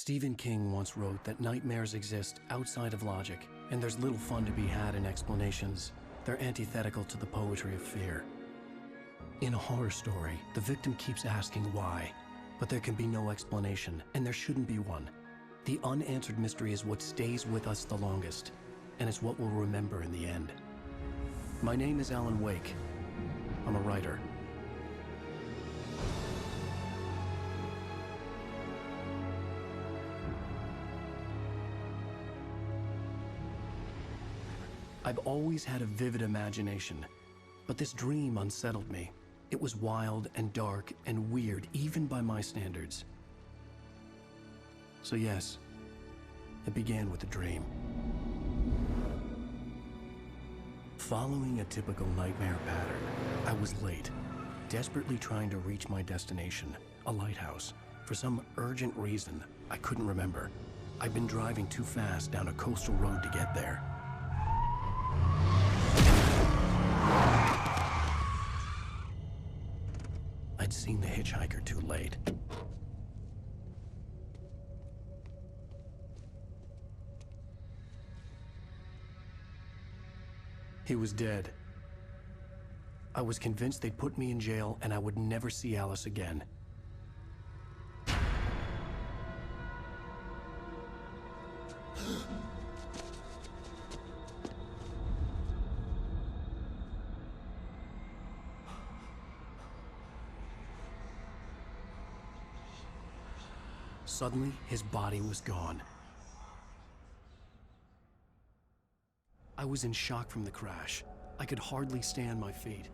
Stephen King once wrote that nightmares exist outside of logic, and there's little fun to be had in explanations. They're antithetical to the poetry of fear. In a horror story, the victim keeps asking why, but there can be no explanation, and there shouldn't be one. The unanswered mystery is what stays with us the longest, and it's what we'll remember in the end. My name is Alan Wake. I'm a writer. I've always had a vivid imagination, but this dream unsettled me. It was wild and dark and weird, even by my standards. So yes, it began with a dream. Following a typical nightmare pattern, I was late, desperately trying to reach my destination, a lighthouse. For some urgent reason, I couldn't remember. I'd been driving too fast down a coastal road to get there. I'd seen the hitchhiker too late. He was dead. I was convinced they'd put me in jail and I would never see Alice again. Suddenly, his body was gone. I was in shock from the crash. I could hardly stay on my feet.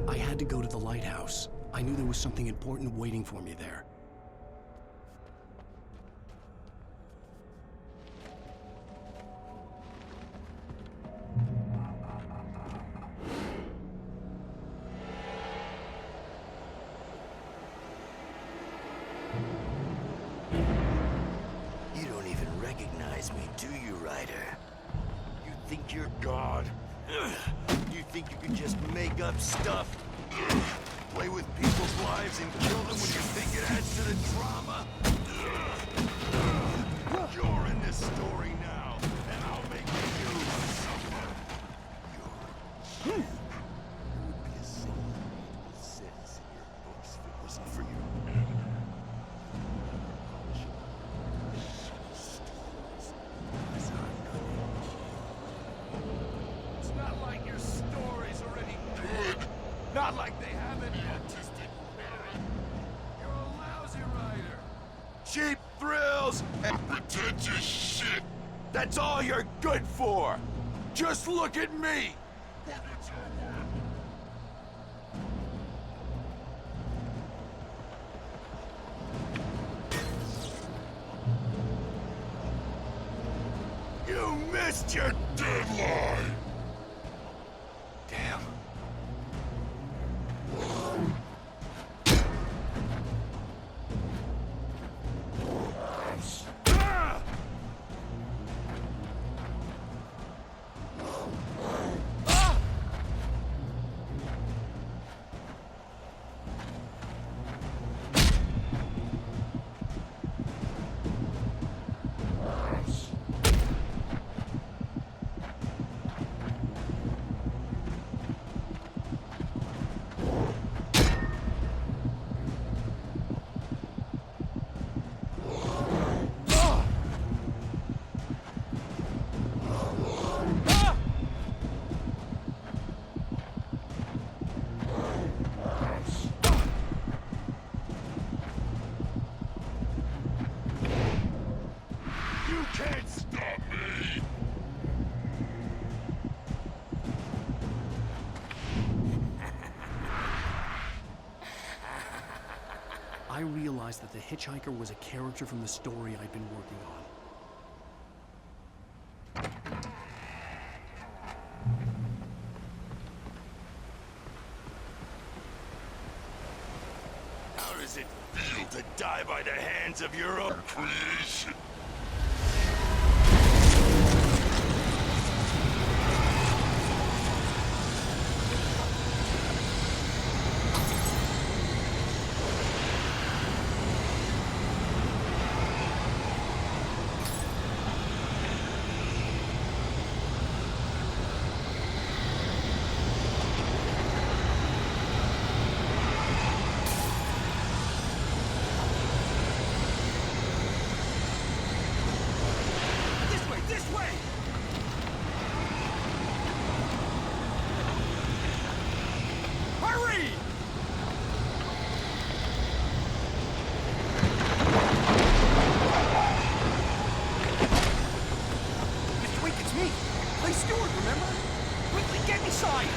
I had to go to the lighthouse. I knew there was something important waiting for me there. You don't even recognize me, do you, Ryder? You think you're God? You think you can just make up stuff? Play with people's lives and kill them when you think it adds to the drama? You're in this story now, and I'll make you suffer. It would be a sin sentence in your books if it wasn't for you. It's not like your story's already good. Not like they haven't autistic parent. You're a lousy writer. Cheap thrills and pretentious shit. That's all you're good for. Just look at me. You missed your deadline. Damn. Can't stop me! I realized that the hitchhiker was a character from the story I'd been working on. How does it feel to die by the hands of your own creation?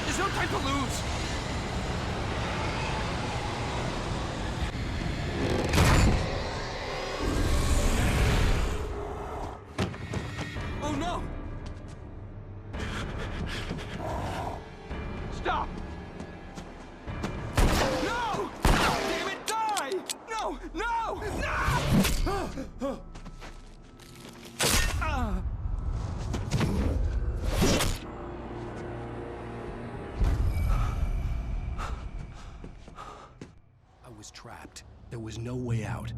There's no time to lose! Oh no! Stop! No! Damn it, die! No! No! No! I was trapped. There was no way out.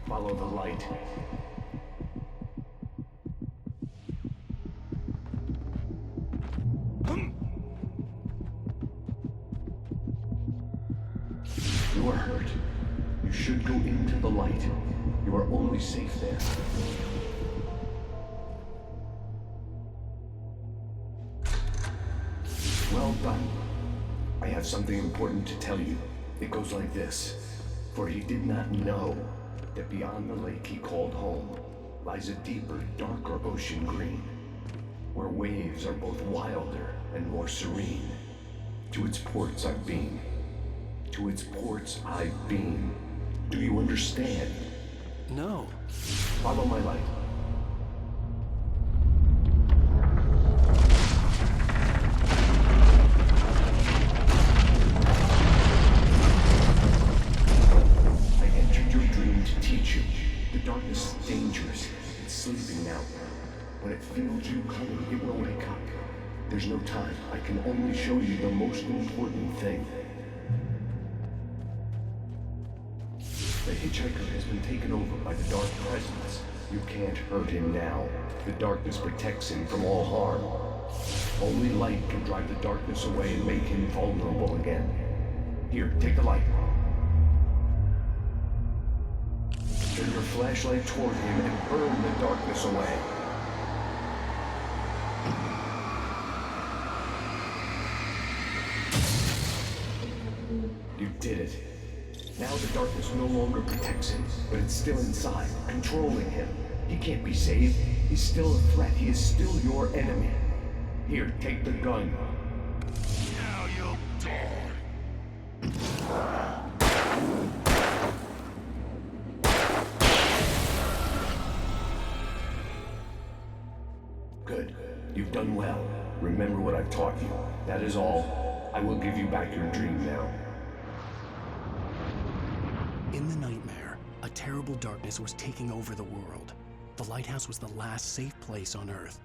Follow the light. You are hurt. You should go into the light. You are only safe there. Well done. I have something important to tell you. It goes like this. For he did not know that beyond the lake he called home lies a deeper, darker ocean green, where waves are both wilder and more serene. To its ports I've been. To its ports I've been. Do you understand? No. Follow my light. The darkness is dangerous. It's sleeping now. When it feels you coming, it will wake up. There's no time. I can only show you the most important thing. The hitchhiker has been taken over by the dark presence. You can't hurt him now. The darkness protects him from all harm. Only light can drive the darkness away and make him vulnerable again. Here, take the light. Turn your flashlight toward him and burn the darkness away. You did it. Now the darkness no longer protects him, but it's still inside, controlling him. He can't be saved. He's still a threat. He is still your enemy. Here, take the gun. Now you'll die. Good. You've done well. Remember what I've taught you. That is all. I will give you back your dream now. In the nightmare, A terrible darkness was taking over the world. The lighthouse was the last safe place on Earth.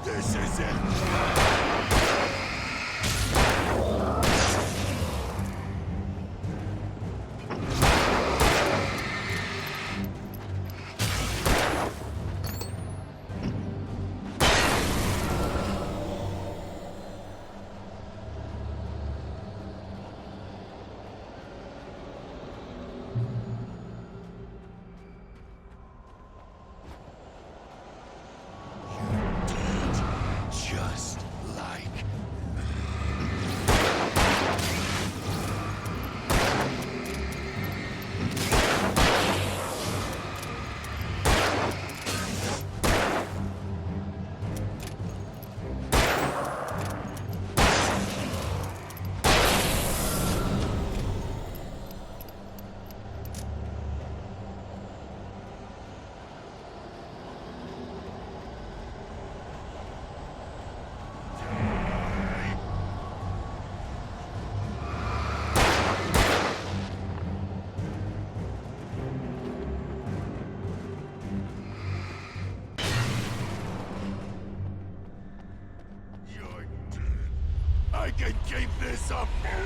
This is it! Just like you're dead. I can keep this up forever.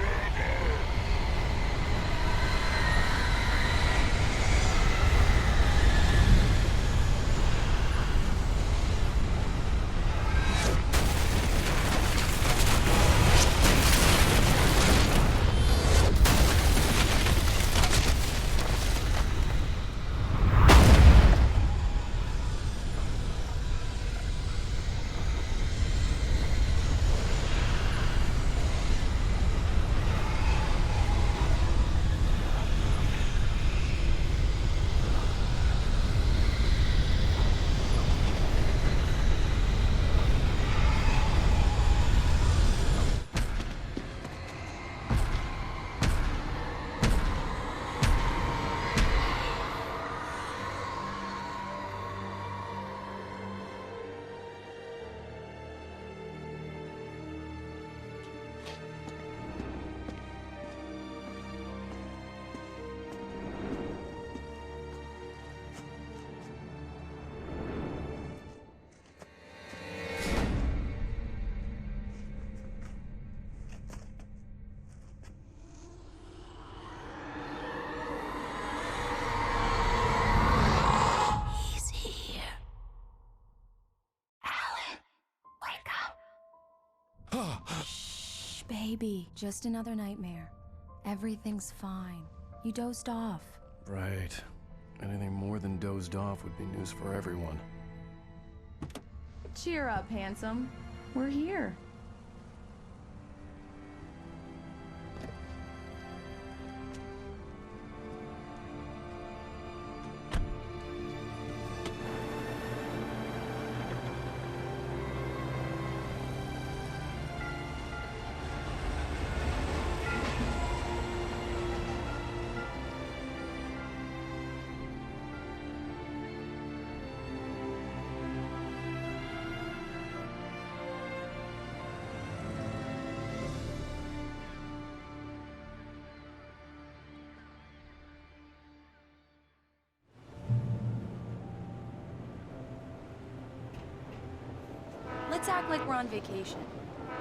He's here. Alan, wake up. Shh, baby. Just another nightmare. Everything's fine. You dozed off. Right. Anything more than dozed off would be news for everyone. Cheer up, handsome. We're here. Let's act like we're on vacation.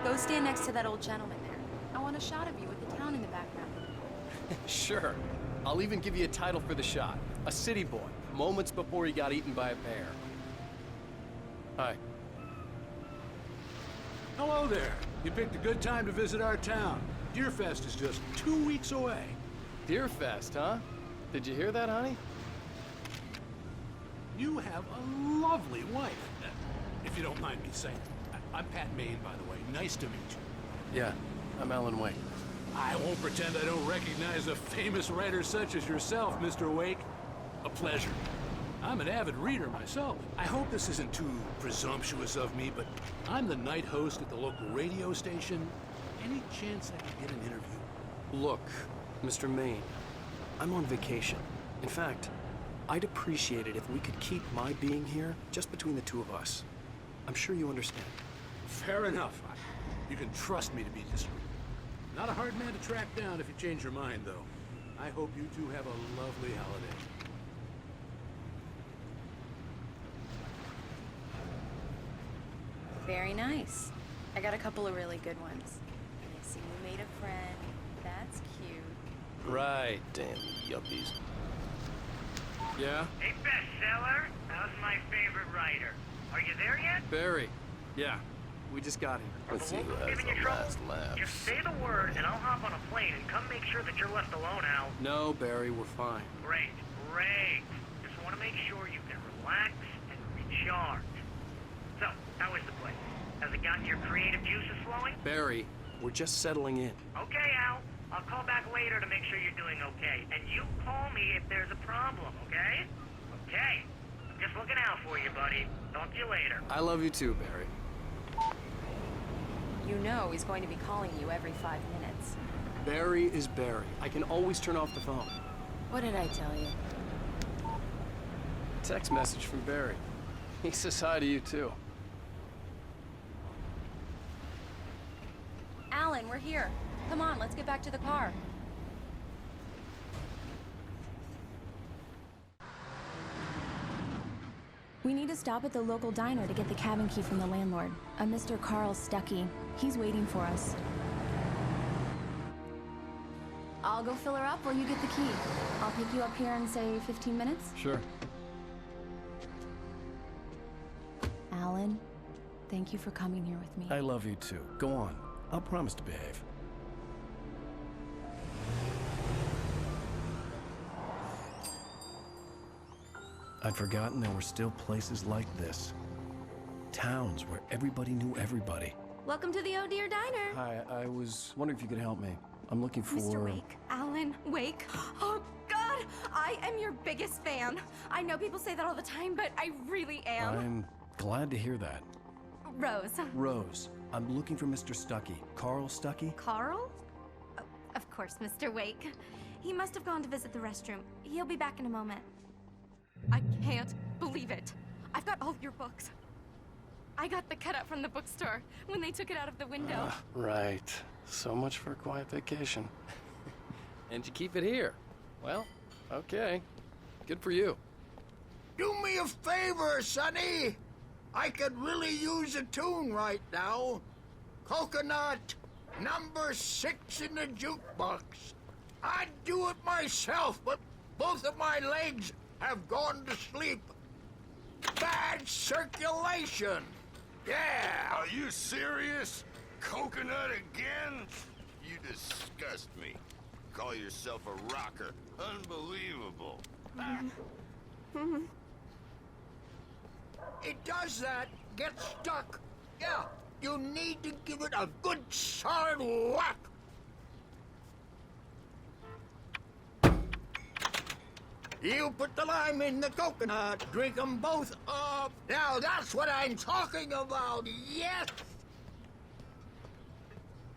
Go stand next to that old gentleman there. I want a shot of you with the town in the background. Sure. I'll even give you a title for the shot. A city boy, moments before he got eaten by a bear. Hi. Hello there. You picked a good time to visit our town. Deerfest is just 2 weeks away. Deerfest, huh? Did you hear that, honey? You have a lovely wife, if you don't mind me saying. I'm Pat Maine, by the way. Nice to meet you. Yeah, I'm Alan Wake. I won't pretend I don't recognize a famous writer such as yourself, Mr. Wake. A pleasure. I'm an avid reader myself. I hope this isn't too presumptuous of me, but I'm the night host at the local radio station. Any chance I could get an interview? Look, Mr. Maine, I'm on vacation. In fact, I'd appreciate it if we could keep my being here just between the two of us. I'm sure you understand. Fair enough. You can trust me to be discreet. Not a hard man to track down if you change your mind, though. I hope you two have a lovely holiday. Very nice. I got a couple of really good ones. I see you made a friend. That's cute. Right, damn yuppies. Yeah? Hey, bestseller. How's my favorite writer? Are you there yet? Barry. Yeah, we just got here. Let's see who has the last laugh. Just say the word, and I'll hop on a plane and come make sure that you're left alone, Al. No, Barry, we're fine. Great, great. Just want to make sure you can relax and recharge. So, how is the place? Has it gotten your creative juices flowing? Barry, we're just settling in. Okay, Al. I'll call back later to make sure you're doing okay. And you call me if there's a problem, okay? Okay. I'm just looking out for you, buddy. Talk to you later. I love you too, Barry. You know he's going to be calling you every 5 minutes. Barry is Barry. I can always turn off the phone. What did I tell you? Text message from Barry. He says hi to you too. Alan, we're here. Come on, let's get back to the car. We need to stop at the local diner to get the cabin key from the landlord, a Mr. Carl Stuckey. He's waiting for us. I'll go fill her up while you get the key. I'll pick you up here in, say, 15 minutes? Sure. Alan, thank you for coming here with me. I love you too. Go on. I'll promise to behave. I'd forgotten there were still places like this. Towns where everybody knew everybody. Welcome to the Oh Dear Diner. Hi, I was wondering if you could help me. I'm looking for... Mr. Wake. Alan Wake. Oh, God! I am your biggest fan. I know people say that all the time, but I really am. I'm glad to hear that. Rose. Rose, I'm looking for Mr. Stuckey. Carl Stuckey? Carl? Oh, of course, Mr. Wake. He must have gone to visit the restroom. He'll be back in a moment. I can't believe it. I've got all your books. I got the cutout from the bookstore when they took it out of the window. Right. So much for a quiet vacation. And you keep it here. Well, okay. Good for you. Do me a favor, Sonny. I could really use a tune right now. Coconut, number 6 in the jukebox. I'd do it myself, but both of my legs have gone to sleep. Bad circulation. Yeah. Are you serious? Coconut again? You disgust me. Call yourself a rocker. Unbelievable. It does that. Get stuck. Yeah. You need to give it a good solid whack. You put the lime in the coconut. Drink them both up. Now that's what I'm talking about. Yes.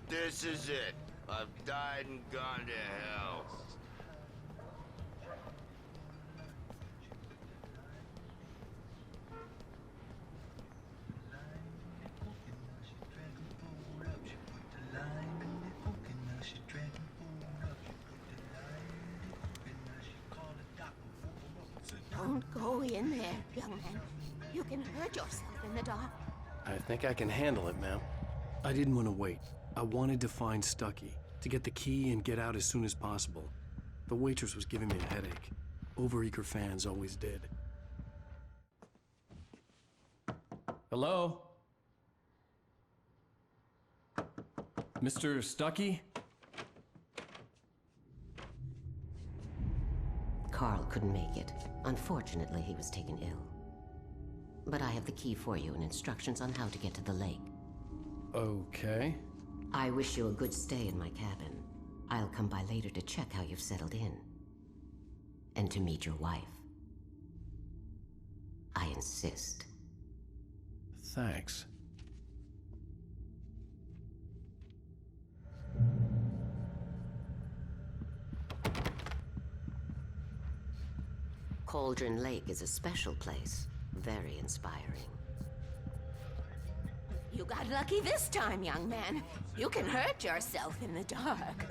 This is it. I've died and gone to hell. Don't go in there, young man. You can hurt yourself in the dark. I think I can handle it, ma'am. I didn't want to wait. I wanted to find Stuckey, to get the key and get out as soon as possible. The waitress was giving me a headache. Overeager fans always did. Hello? Mr. Stuckey? Carl couldn't make it. Unfortunately, he was taken ill. But I have the key for you and instructions on how to get to the lake. Okay. I wish you a good stay in my cabin. I'll come by later to check how you've settled in. And to meet your wife. I insist. Thanks. Cauldron Lake is a special place. Very inspiring. You got lucky this time, young man. You can hurt yourself in the dark.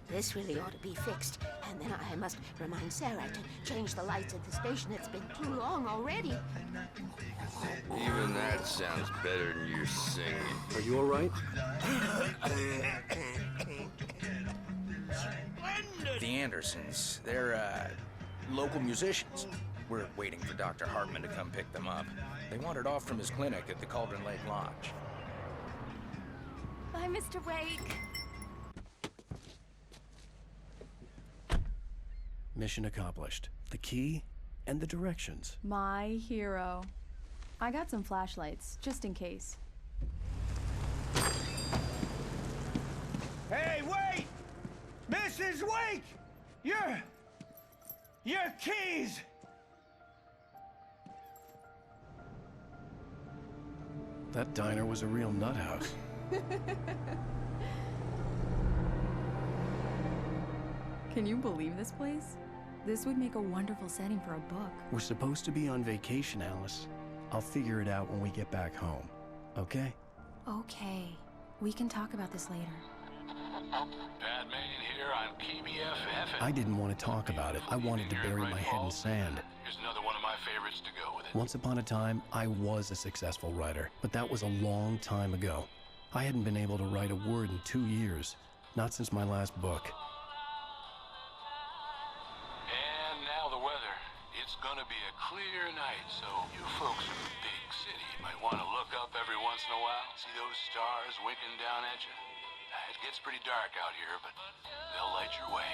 This really ought to be fixed. And then I must remind Sarah to change the lights at the station. It's been too long already. Even that sounds better than your singing. Are you all right? The Andersons, they're, local musicians. We're waiting for Dr. Hartman to come pick them up. They wandered off from his clinic at the Cauldron Lake Lodge. Bye, Mr. Wake. Mission accomplished. The key and the directions. My hero. I got some flashlights, just in case. Hey, wait! Mrs. Wake! Your keys! That diner was a real nut house. Can you believe this place? This would make a wonderful setting for a book. We're supposed to be on vacation, Alice. I'll figure it out when we get back home. Okay? Okay. We can talk about this later. Pat Main here on KBFF. I didn't want to talk about it. I wanted to bury my head in sand. Here's another one of my favorites to go with it. Once upon a time, I was a successful writer, but that was a long time ago. I hadn't been able to write a word in 2 years. Not since my last book. And now the weather. It's gonna be a clear night, so you folks in the big city might want to look up every once in a while. See those stars winking down at you? It gets pretty dark out here, but they'll light your way.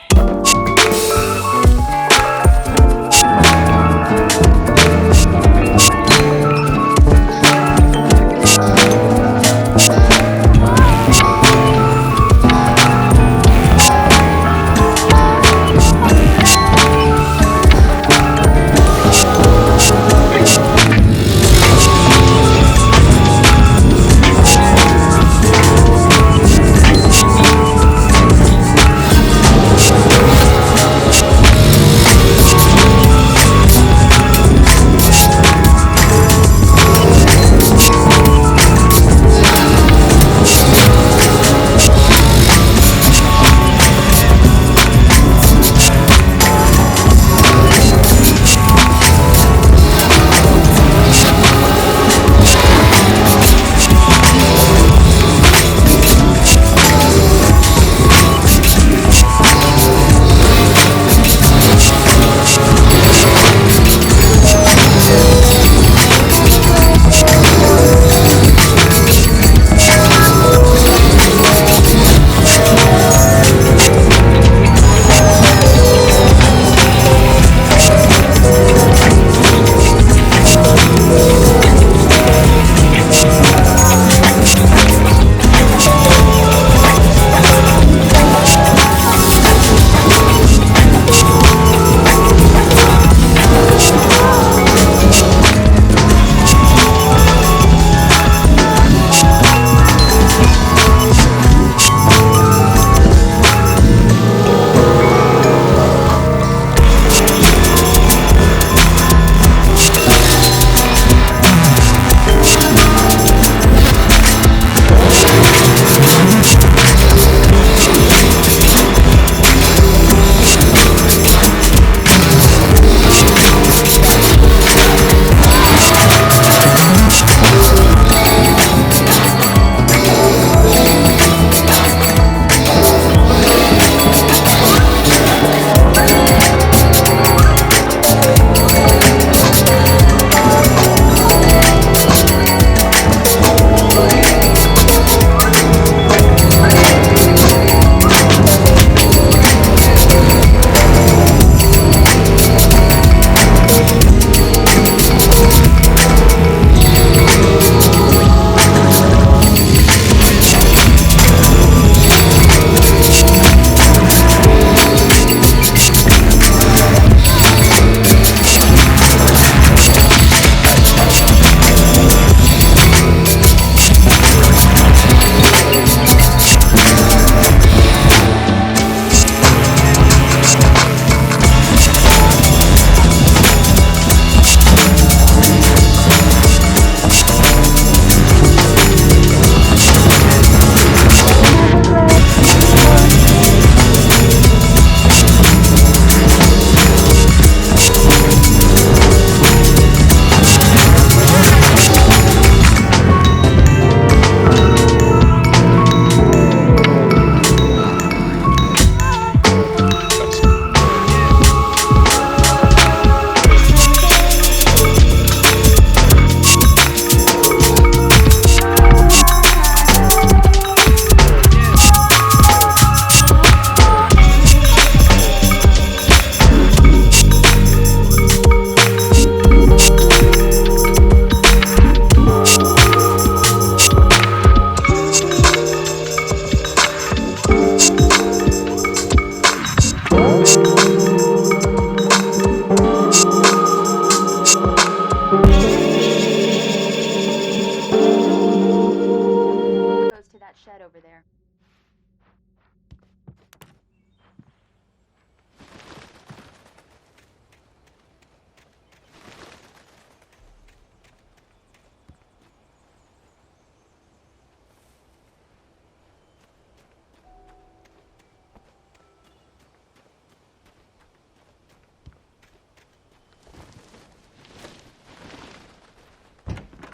set over there.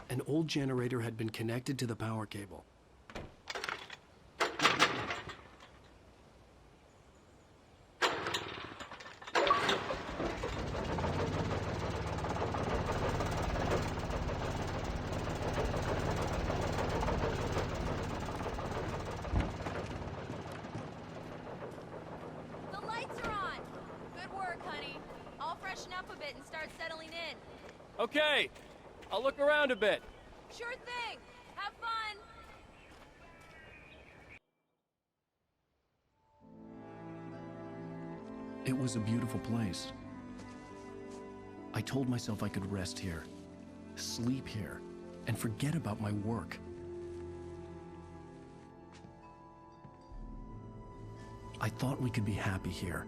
An old generator had been connected to the power cable. The lights are on! Good work, honey. I'll freshen up a bit and start settling in. Okay, I'll look around a bit. Sure thing! Have fun! It was a beautiful place. I told myself I could rest here, sleep here, and forget about my work. I thought we could be happy here.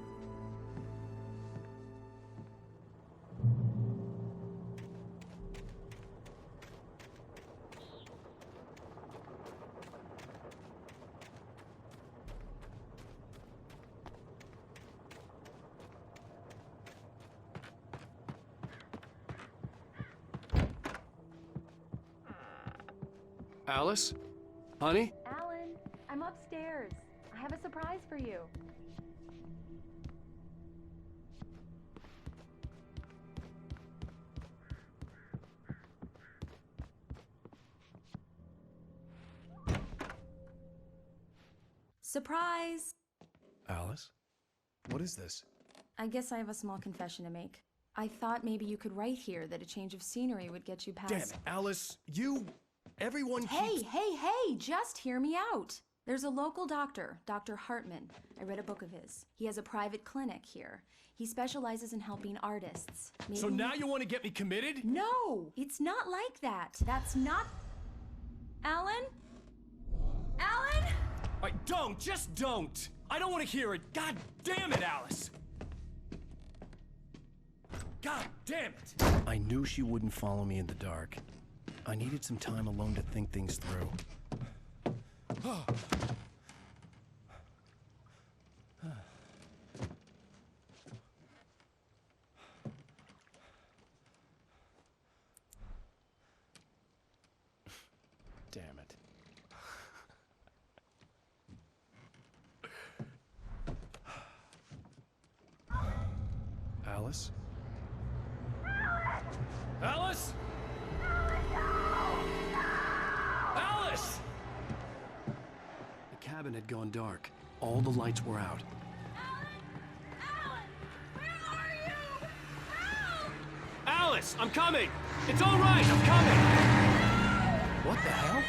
Alice? Honey? Alan, I'm upstairs. I have a surprise for you. Surprise! Alice? What is this? I guess I have a small confession to make. I thought maybe you could write here that a change of scenery would get you past... Damn it, Alice, everyone keeps... Hey, just hear me out. There's a local doctor, Dr. Hartman. I read a book of his. He has a private clinic here. He specializes in helping artists. So now you want to get me committed? No, it's not like that. That's not... Alan? Alan? Just don't! I don't want to hear it. God damn it, Alice! God damn it! I knew she wouldn't follow me in the dark. I needed some time alone to think things through. Damn it. Alice? Alice? Alice! The cabin had gone dark. All the lights were out. Alice, I'm coming! It's all right, I'm coming! What the hell?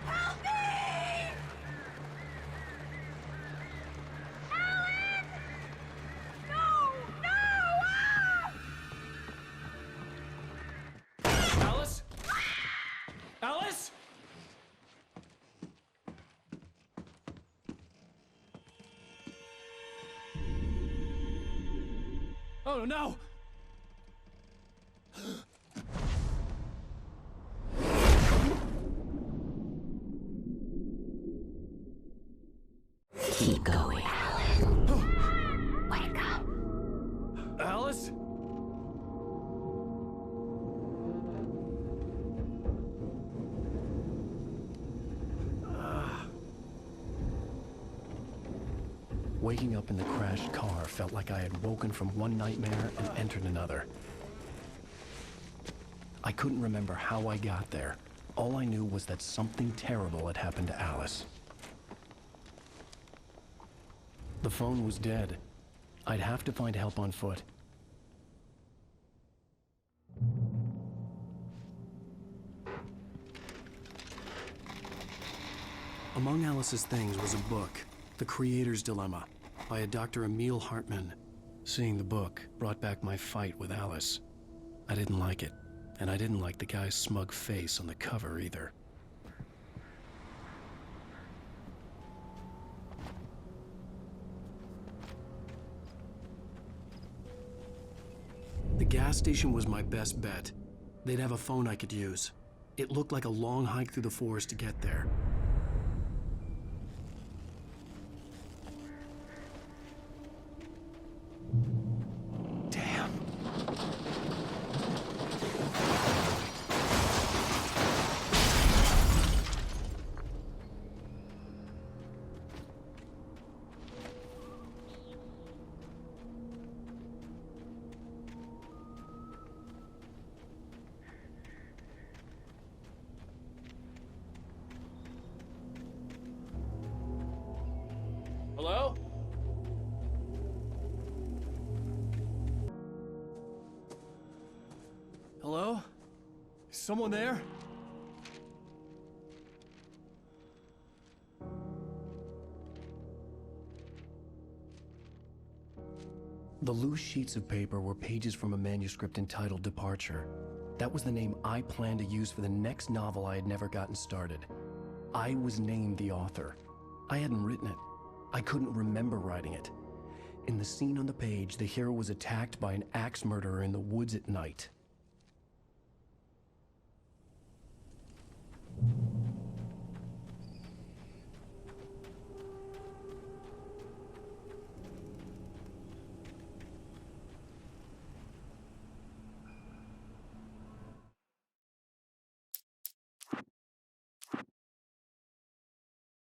Help me! Alan! No! Ah! Alice? Alice? Oh no! Keep going, Alan. Wake up. Alice? Waking up in the crashed car felt like I had woken from one nightmare and entered another. I couldn't remember how I got there. All I knew was that something terrible had happened to Alice. The phone was dead. I'd have to find help on foot. Among Alice's things was a book, The Creator's Dilemma, by a Dr. Emil Hartman. Seeing the book brought back my fight with Alice. I didn't like it, and I didn't like the guy's smug face on the cover either. gas station was my best bet. They'd have a phone I could use. It looked like a long hike through the forest to get there. Damn. Hello? Hello? Is someone there? The loose sheets of paper were pages from a manuscript entitled Departure. That was the name I planned to use for the next novel I had never gotten started. I was named the author. I hadn't written it. I couldn't remember writing it. In the scene on the page, the hero was attacked by an axe murderer in the woods at night.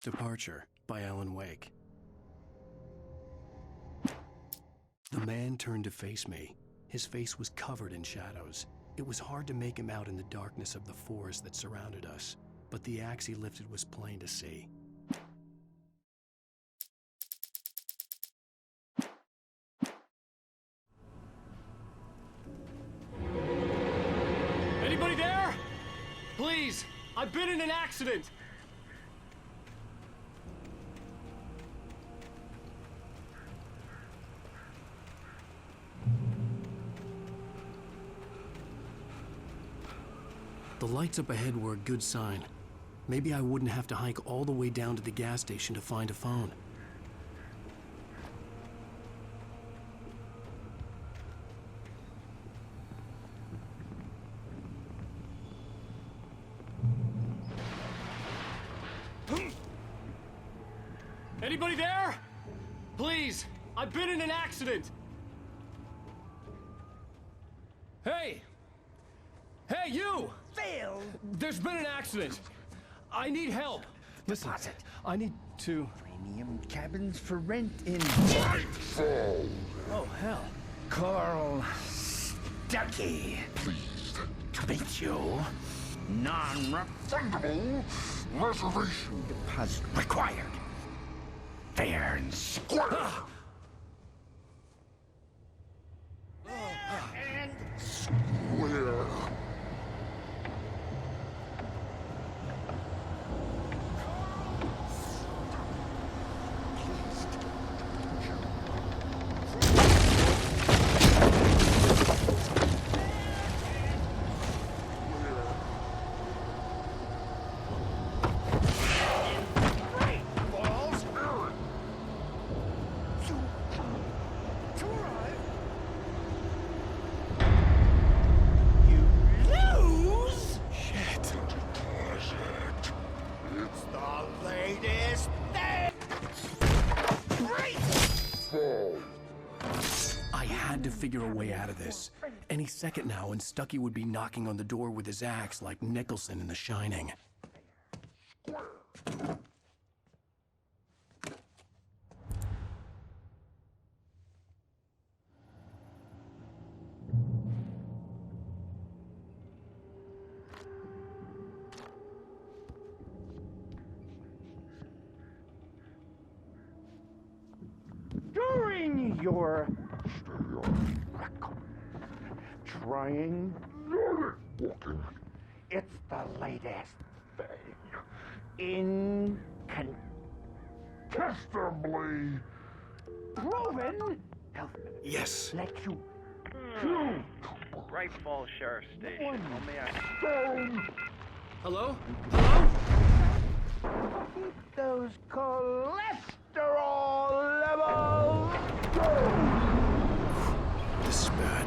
Departure by Alan Wake. The man turned to face me. His face was covered in shadows. It was hard to make him out in the darkness of the forest that surrounded us, but the axe he lifted was plain to see. Anybody there? Please, I've been in an accident. The lights up ahead were a good sign. Maybe I wouldn't have to hike all the way down to the gas station to find a phone. Anybody there? Please, I've been in an accident. Hey! Hey, you! Phil! There's been an accident. I need help. Listen, I need to... Premium cabins for rent in... Nightfall! Oh, hell. Carl Stuckey. Pleased To meet you. Non-refundable reservation deposit required. Fair and square. And square. I had to figure a way out of this. Any second now, and Stuckey would be knocking on the door with his axe like Nicholson in The Shining. during your record, trying, it's the latest thing. Incontestably proven. Yes. Let you choose. Great Falls Sheriff Station. How may I... Hello? Hello? Keep those cholesterol levels down. This is bad.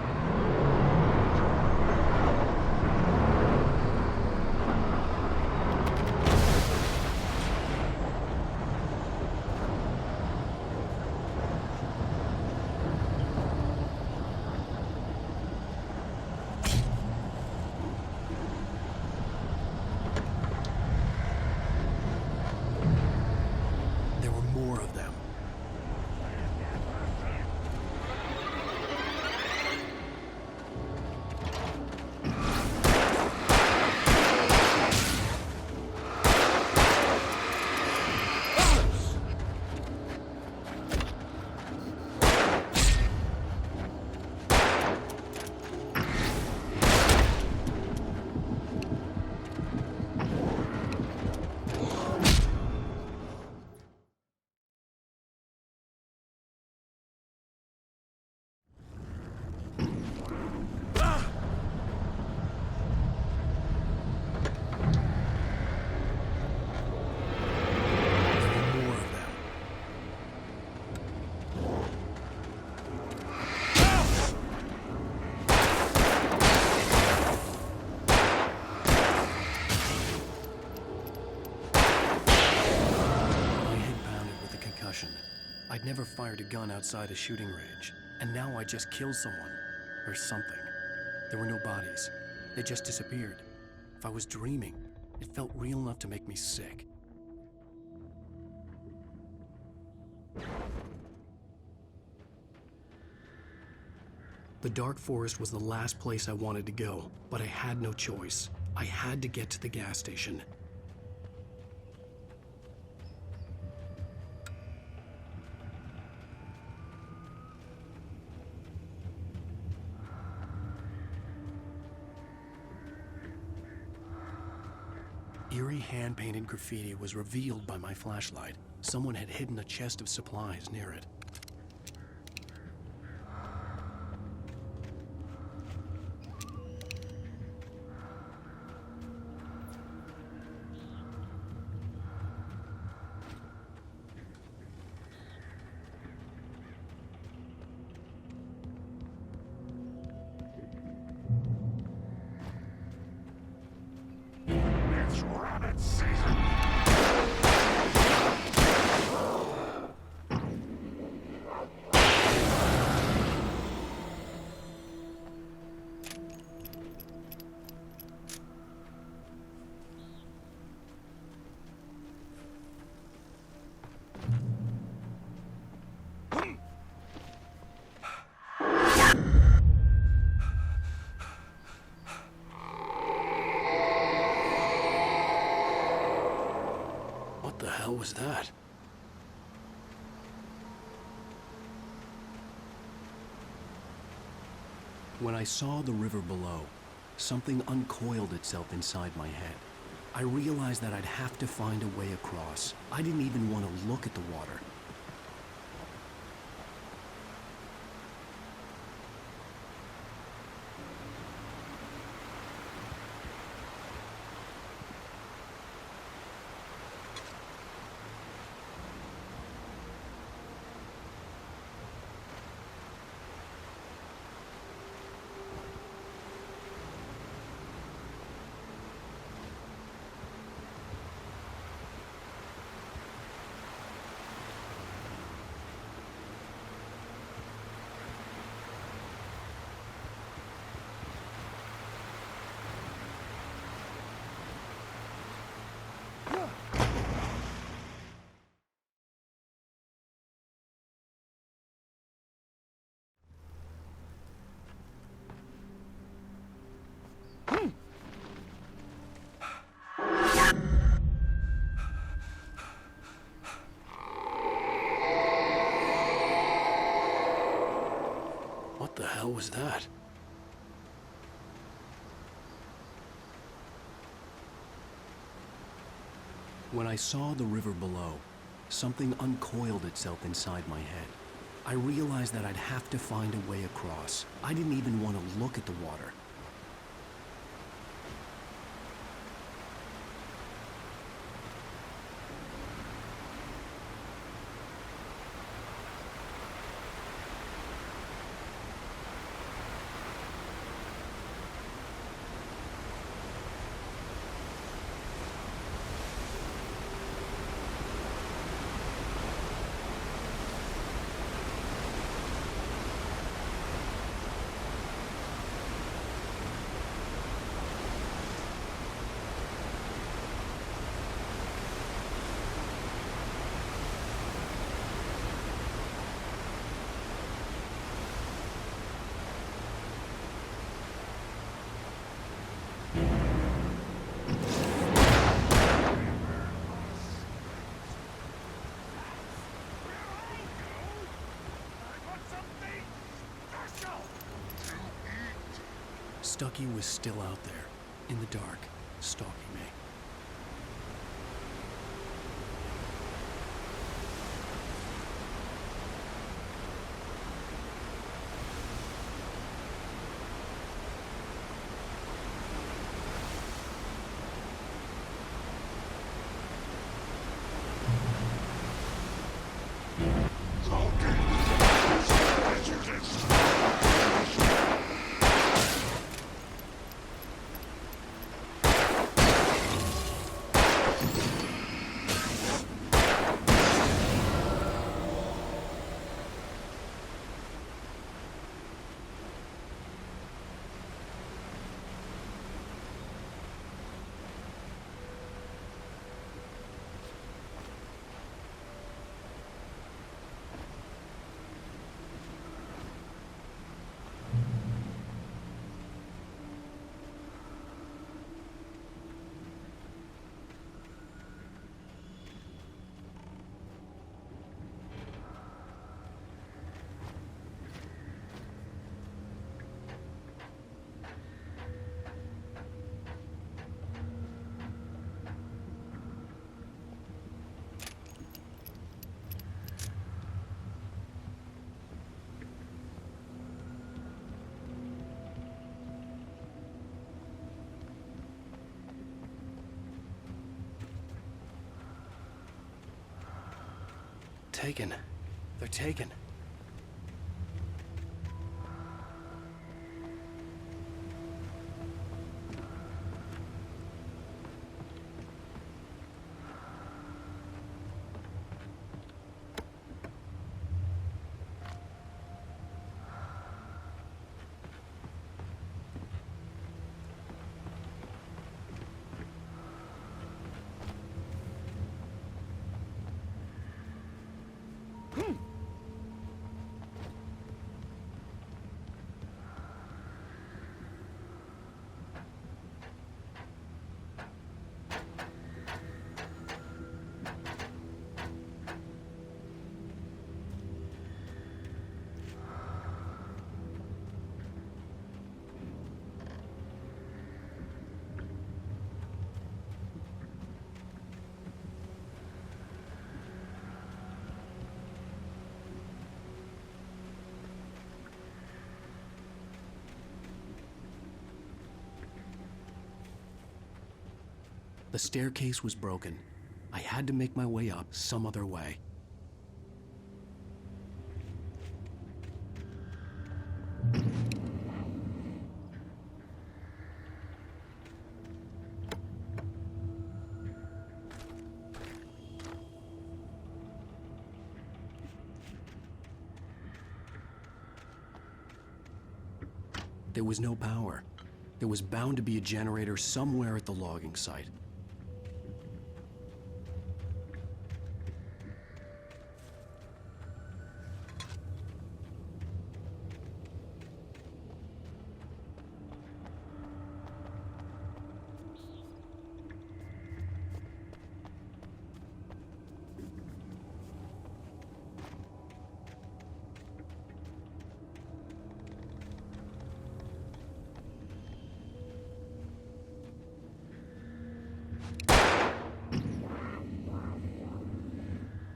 more of them. I'd never fired a gun outside a shooting range, and now I just killed someone. Or something. There were no bodies. They just disappeared. If I was dreaming, it felt real enough to make me sick. The dark forest was the last place I wanted to go, but I had no choice. I had to get to the gas station. Eerie hand-painted graffiti was revealed by my flashlight. Someone had hidden a chest of supplies near it. What the hell was that? When I saw the river below, something uncoiled itself inside my head. I realized that I'd have to find a way across. I didn't even want to look at the water. What the hell was that? When I saw the river below, something uncoiled itself inside my head. I realized that I'd have to find a way across. I didn't even want to look at the water. Stucky was still out there, in the dark, stalking me. Taken. They're taken. The staircase was broken. I had to make my way up some other way. There was no power. There was bound to be a generator somewhere at the logging site.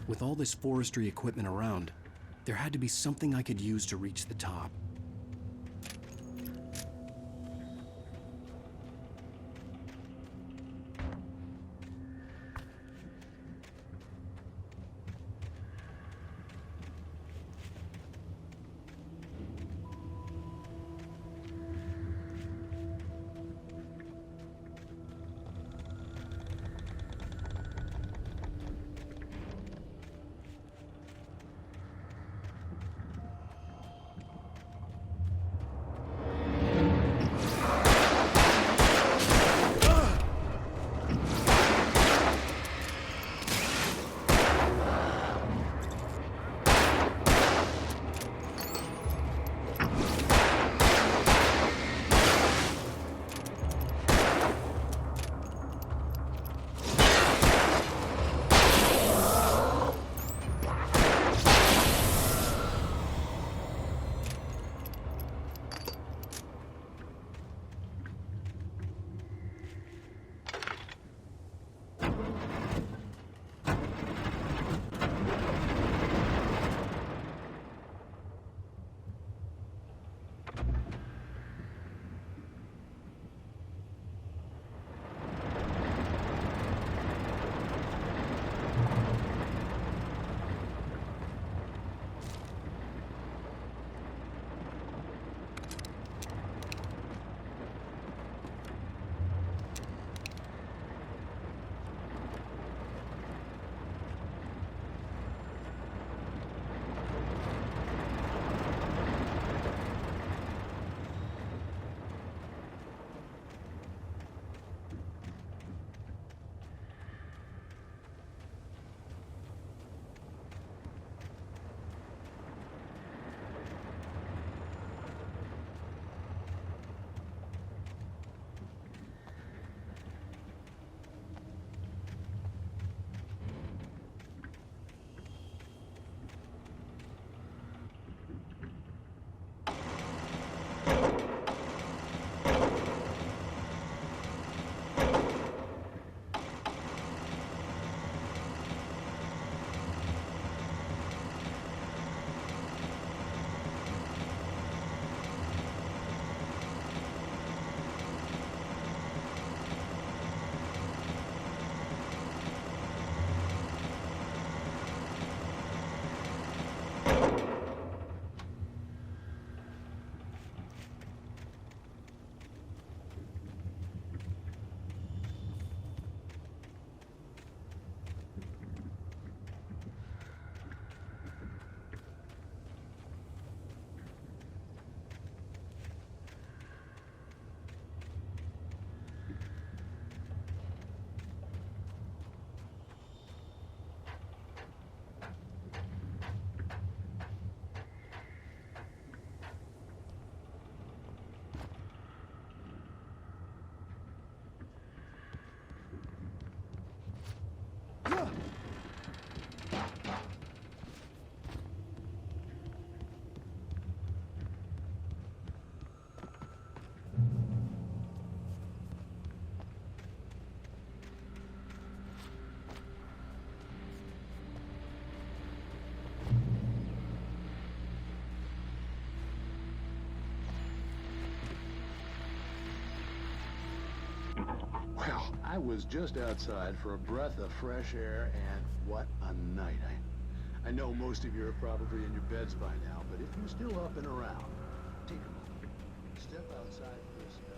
With all this forestry equipment around, there had to be something I could use to reach the top. I was just outside for a breath of fresh air, and what a night. I know most of you are probably in your beds by now, but if you're still up and around, take a moment. Step outside for a spell.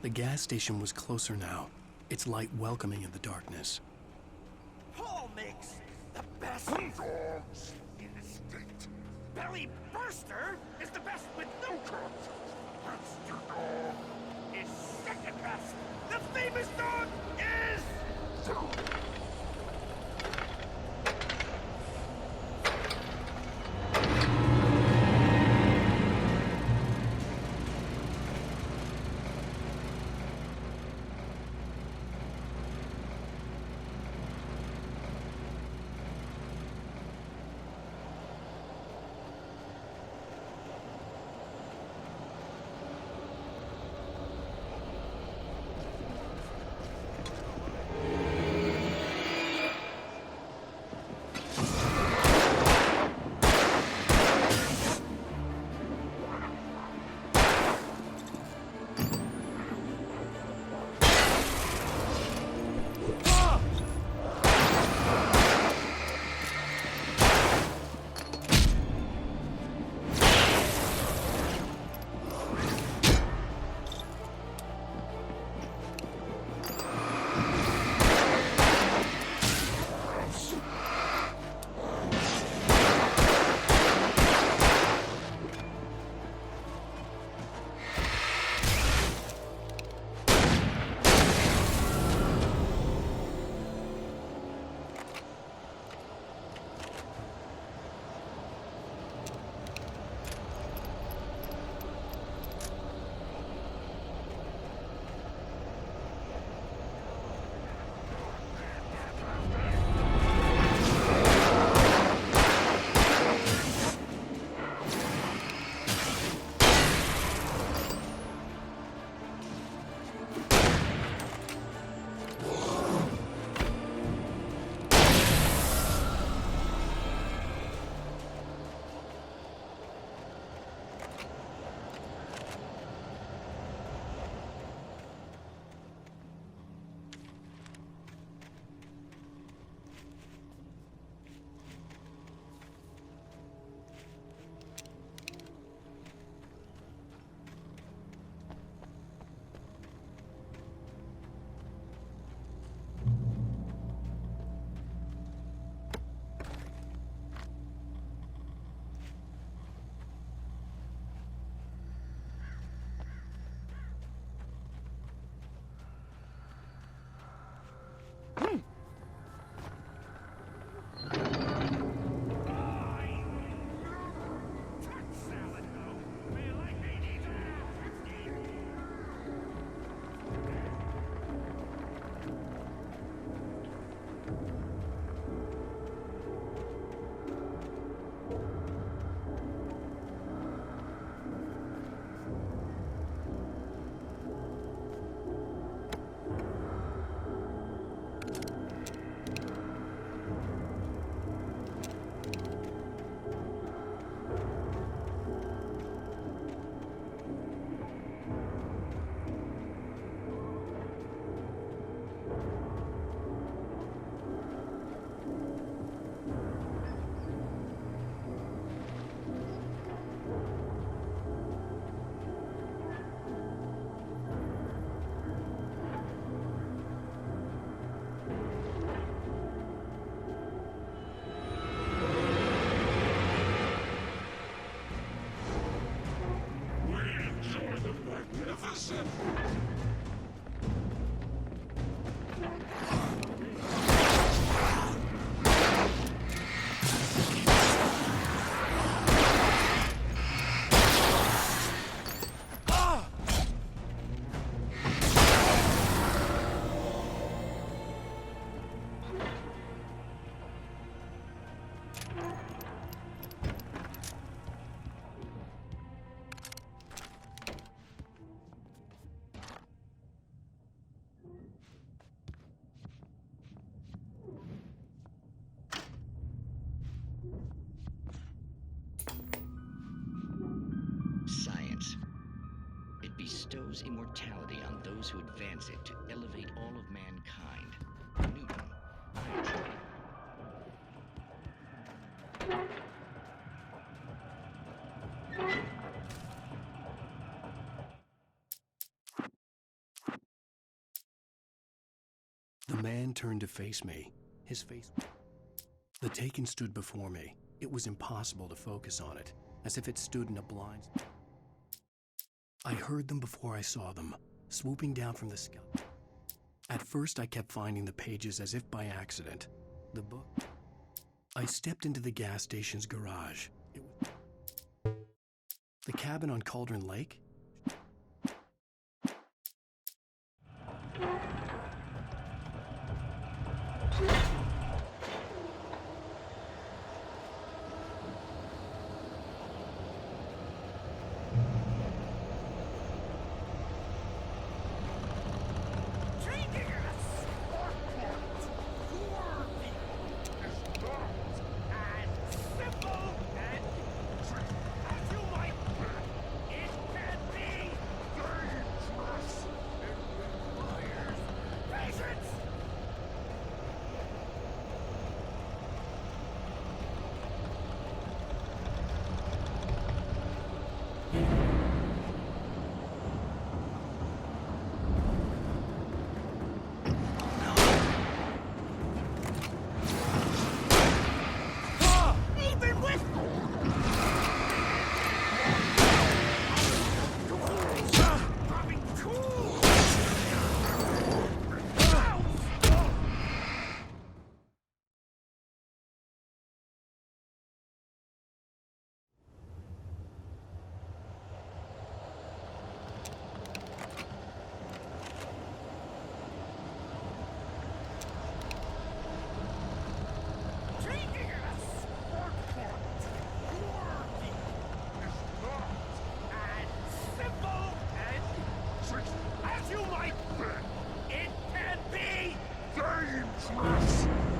The gas station was closer now, its light welcoming in the darkness. Paul makes the best dogs in the state. Belly Burster is the best with no cuts. Monster Dog is second best. The famous dog is... bestows immortality on those who advance it to elevate all of mankind. Newton. The man turned to face me. His face... The Taken stood before me. It was impossible to focus on it, as if it stood in a blind... I heard them before I saw them, swooping down from the sky. At first, I kept finding the pages as if by accident. The book... I stepped into the gas station's garage. It was... The cabin on Cauldron Lake?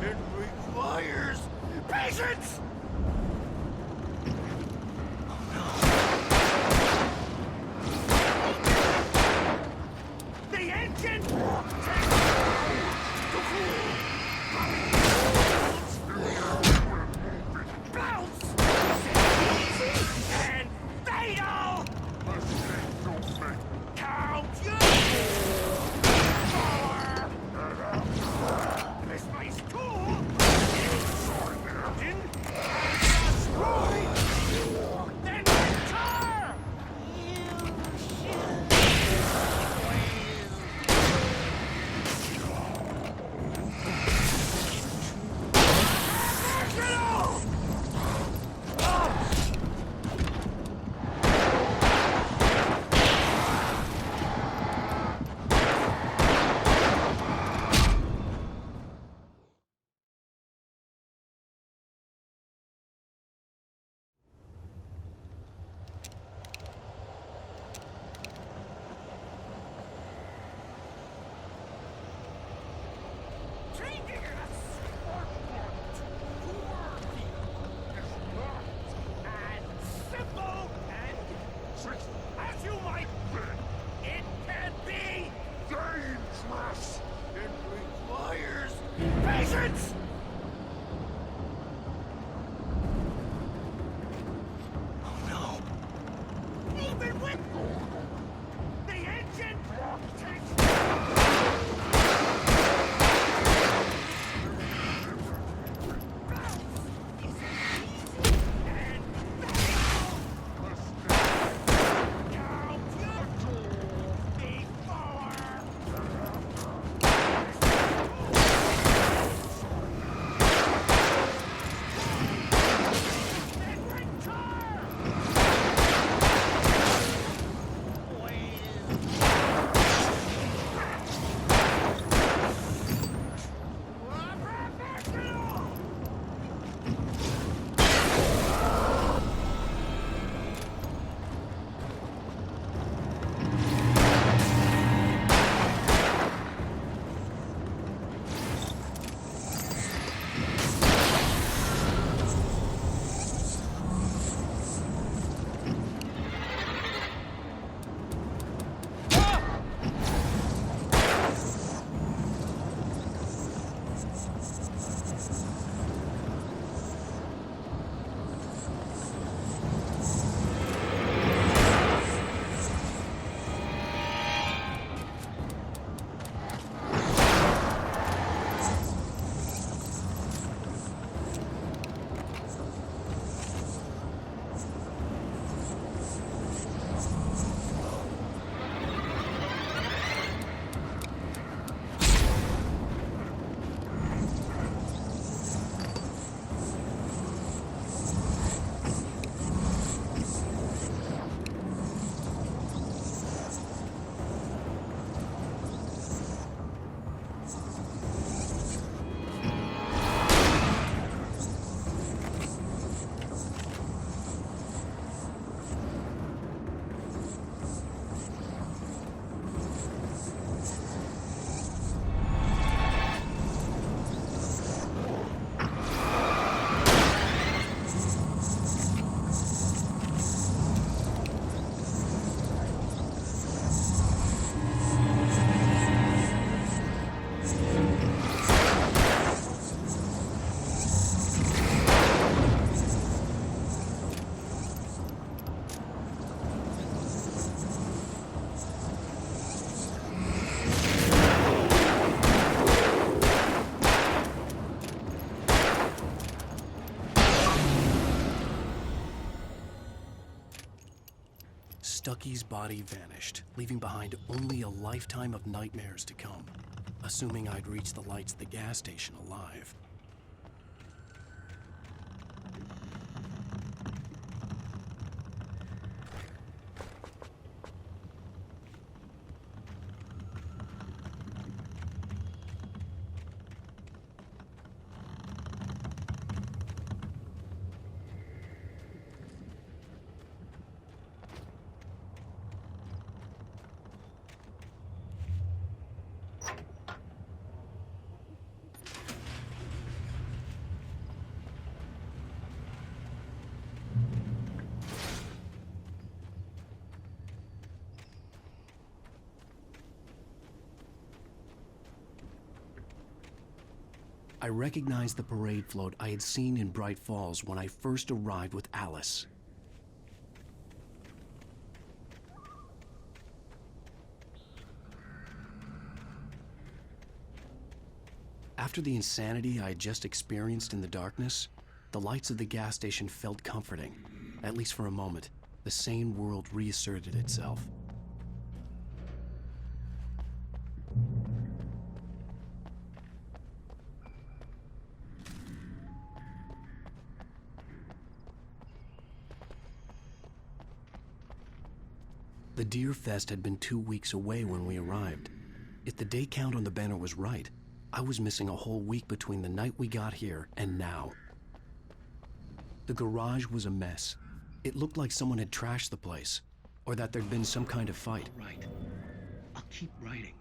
It requires patience! The engine! Bounce! And fatal! Count you! This place cool! Destroy! Then enter! As you might be, it can be dangerous. It requires patience. Oh no! Even with the engine Stucky's body vanished, leaving behind only a lifetime of nightmares to come, assuming I'd reach the lights at the gas station alive. I recognized the parade float I had seen in Bright Falls when I first arrived with Alice. After the insanity I had just experienced in the darkness, the lights of the gas station felt comforting. At least for a moment, the sane world reasserted itself. The Deer Fest had been 2 weeks away when we arrived. If the day count on the banner was right, I was missing a whole week between the night we got here and now. The garage was a mess. It looked like someone had trashed the place, or that there'd been some kind of fight. Right. I'll keep writing.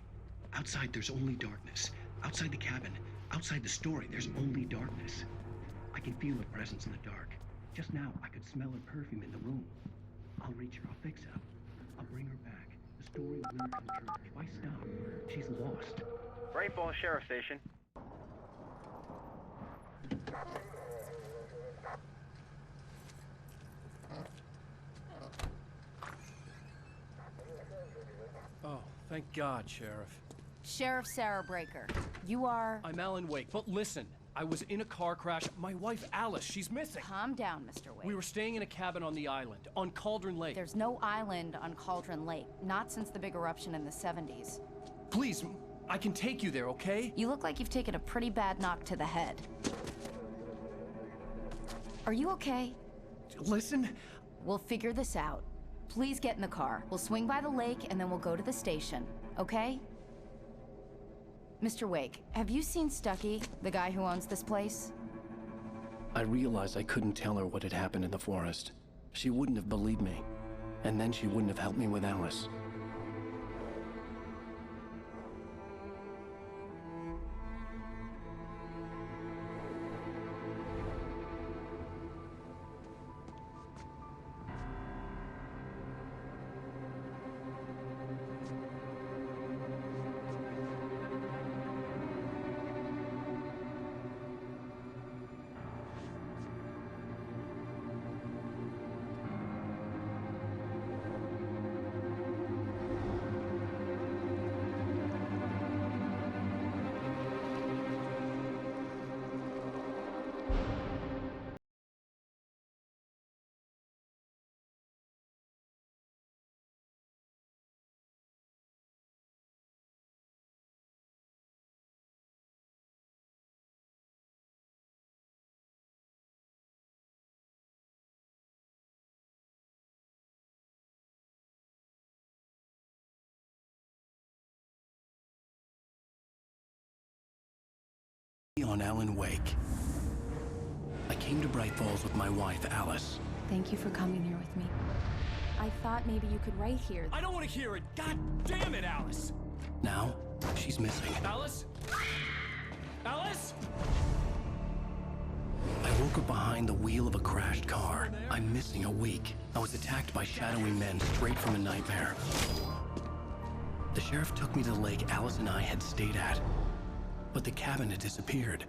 Outside, there's only darkness. Outside the cabin, outside the story, there's only darkness. I can feel a presence in the dark. Just now, I could smell her perfume in the room. I'll reach her. I'll fix it up. I'll bring her back. The story will come true. If I stop, she's lost. Bright Falls Sheriff Station. Oh, thank God, Sheriff. Sheriff Sarah Breaker. You are... I'm Alan Wake, but listen. I was in a car crash. My wife, Alice, she's missing. Calm down, Mr. Wake. We were staying in a cabin on the island, on Cauldron Lake. There's no island on Cauldron Lake. Not since the big eruption in the 70s. Please, I can take you there, okay? You look like you've taken a pretty bad knock to the head. Are you okay? Listen. We'll figure this out. Please get in the car. We'll swing by the lake and then we'll go to the station, okay? Mr. Wake, have you seen Stucky, the guy who owns this place? I realized I couldn't tell her what had happened in the forest. She wouldn't have believed me. And then she wouldn't have helped me with Alice. On Alan Wake. I came to Bright Falls with my wife, Alice. Thank you for coming here with me. I thought maybe you could write here. I don't want to hear it! God damn it, Alice! Now, she's missing. Alice? Alice? I woke up behind the wheel of a crashed car. I'm missing a week. I was attacked by shadowy men straight from a nightmare. The sheriff took me to the lake Alice and I had stayed at. But the cabin had disappeared.